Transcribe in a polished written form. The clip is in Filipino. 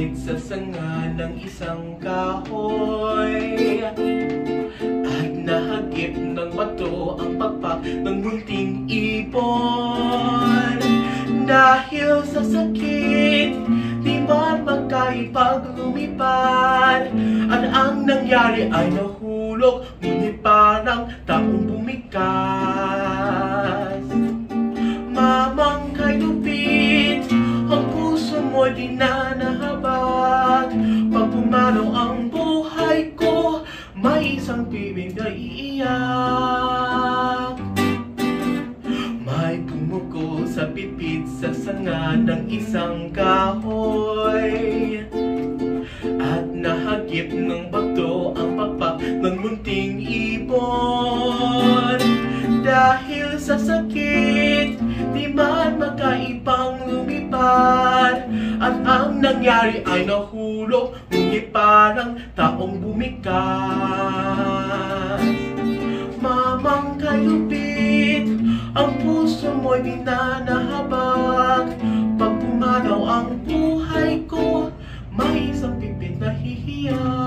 pipit sa sanga ng isang kahoy. At nahagip ng bato ang pakpak ng munting ibon. Dahil sa sakit, di man magkaipag-lumipad. At ang nangyari ay nahulog, ngunit parang taong bumikas. Mamang kay lupit, ang puso mo di na nahabag. Pag pumanaw ang buhay ko, may isang bibig na iiyak. May pumuko sa pipit sa sanga ng isang kahoy. At nahagip ng bato ang pakpak ng munting ibon. Dahil sa sakit, di man makaipang lumipad. At ang nangyari ay nahulog, ngunit parang taong bumikas. Mamang kalupit, ang puso mo'y di na nahabag. Pag pumanaw ang buhay ko, may isang pipit na hihiyak.